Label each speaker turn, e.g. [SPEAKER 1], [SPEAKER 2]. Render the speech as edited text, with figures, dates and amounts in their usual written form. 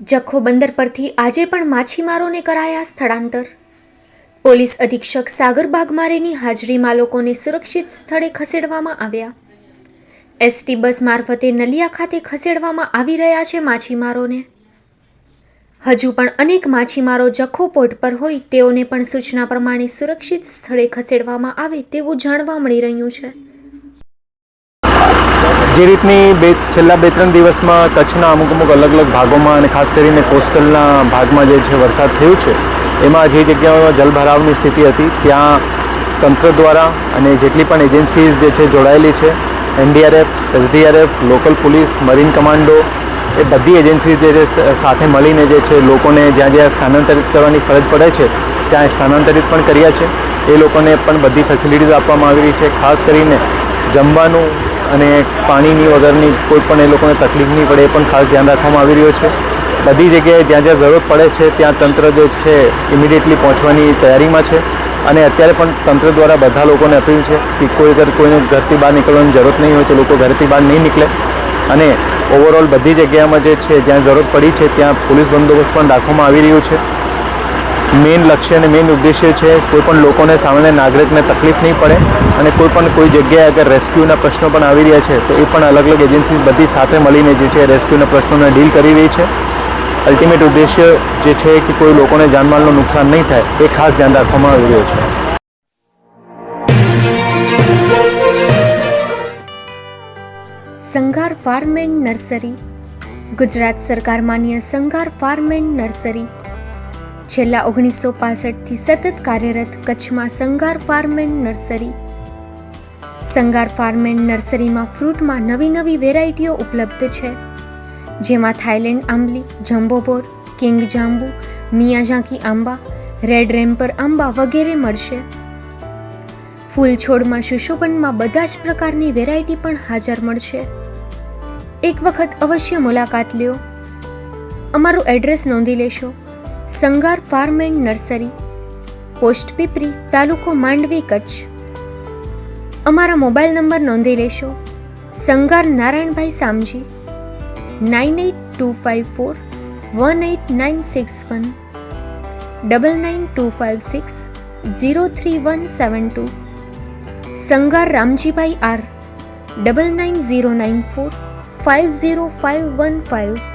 [SPEAKER 1] જખો બંદર પરથી આજે પણ માછીમારોને કરાયા સ્થળાંતર. પોલીસ અધિક્ષક સાગર બાગમારેની હાજરીમાં લોકોને સુરક્ષિત સ્થળે ખસેડવામાં આવ્યા. એસટી બસ મારફતે નલિયા ખાતે ખસેડવામાં આવી રહ્યા છે માછીમારોને. હજુ પણ અનેક માછીમારો જખો પોર્ટ પર હોય તેઓને પણ સૂચના પ્રમાણે સુરક્ષિત સ્થળે ખસેડવામાં આવે તેવું જાણવા મળી રહ્યું છે.
[SPEAKER 2] જે રીતની છેલ્લા 2-3 દિવસમાં કચ્છના અમુક અલગ ભાગોમાં અને ખાસ કરીને કોસ્ટલના ભાગમાં જે છે વરસાદ થયો છે, એમાં જે જગ્યાઓમાં જલભરાવની સ્થિતિ હતી ત્યાં તંત્ર દ્વારા અને જેટલી પણ એજન્સીઝ જે છે જોડાયેલી છે, NDRF, SDRF, local police, marine commando, એ બધી એજન્સીઝ જે છે સાથે મળીને જે છે લોકોને જ્યાં જ્યાં સ્થાનાંતરિત કરવાની ફરજ પડે છે ત્યાં સ્થાનાંતરિત પણ કર્યા છે. એ લોકોને પણ બધી ફેસિલિટીઝ આપવામાં આવી રહી છે. ખાસ કરીને જમવાનું અને પાણીની વગરની કોઈ પણ એ લોકોને તકલીફ નહીં પડે એ પણ ખાસ ધ્યાન રાખવામાં આવી રહ્યો છે. બધી જગ્યાએ જ્યાં જ્યાં જરૂરત પડે છે ત્યાં તંત્ર જે છે ઇમિડિયેટલી પહોંચવાની તૈયારીમાં છે. અને અત્યારે પણ તંત્ર દ્વારા બધા લોકોને અપીલ છે કે કોઈને ઘરથી બહાર નીકળવાની જરૂરત નહીં હોય તો લોકો ઘરથી બહાર નહીં નીકળે. અને ઓવરઓલ બધી જગ્યામાં જે છે જ્યાં જરૂરત પડી છે ત્યાં પોલીસ બંદોબસ્ત પણ રાખવામાં આવી રહ્યો છે. મેઇન લક્ષ્ય અને મેઇન ઉદ્દેશ્ય છે કોઈપણ લોકોને, સામાન્ય નાગરિકને તકલીફ નહીં પડે અને કોઈ જગ્યાએ અગર રેસ્ક્યુના પ્રશ્નો પણ આવી રહ્યા છે તો એ પણ અલગ એજન્સીઝ બધી સાથે મળીને જે છે રેસ્ક્યુના પ્રશ્નોને ડીલ કરી રહી છે. અલ્ટિમેટ ઉદ્દેશ્ય જે છે કે કોઈ લોકોને જાનમાલનું નુકસાન નહીં થાય એ ખાસ ધ્યાન રાખવામાં આવી રહ્યું છે.
[SPEAKER 1] સંઘાર ફાર્મ એન્ડ નર્સરી. ગુજરાત સરકાર માન્ય સંઘાર ફાર્મ એન્ડ નર્સરી છેલ્લા 1965થી સતત કાર્યરત કચ્છમાં Sanghar farm and nursery. Sanghar farm and નર્સરીમાં ફ્રૂટમાં નવી વેરાયટીઓ ઉપલબ્ધ છે, જેમાં થાઈલેન્ડ આંબલી, જમ્બોબોર, કિંગ જાંબુ, મિયાઝાકી આંબા, રેડ રેમ્પર આંબા વગેરે મળશે. ફૂલ છોડમાં સુશોભનમાં બધા જ પ્રકારની વેરાયટી પણ હાજર મળશે. એક વખત અવશ્ય મુલાકાત લ્યો. અમારું એડ્રેસ નોંધી લેશો. Sanghar farm and nursery, post Pipri, તાલુકો માંડવી, કચ્છ. અમારા મોબાઈલ નંબર નોંધી લેશો. સંઘાર નારાયણભાઈ સામજી, 9825418961, 9925603172. સંઘાર રામજીભાઈ R, 9909450515.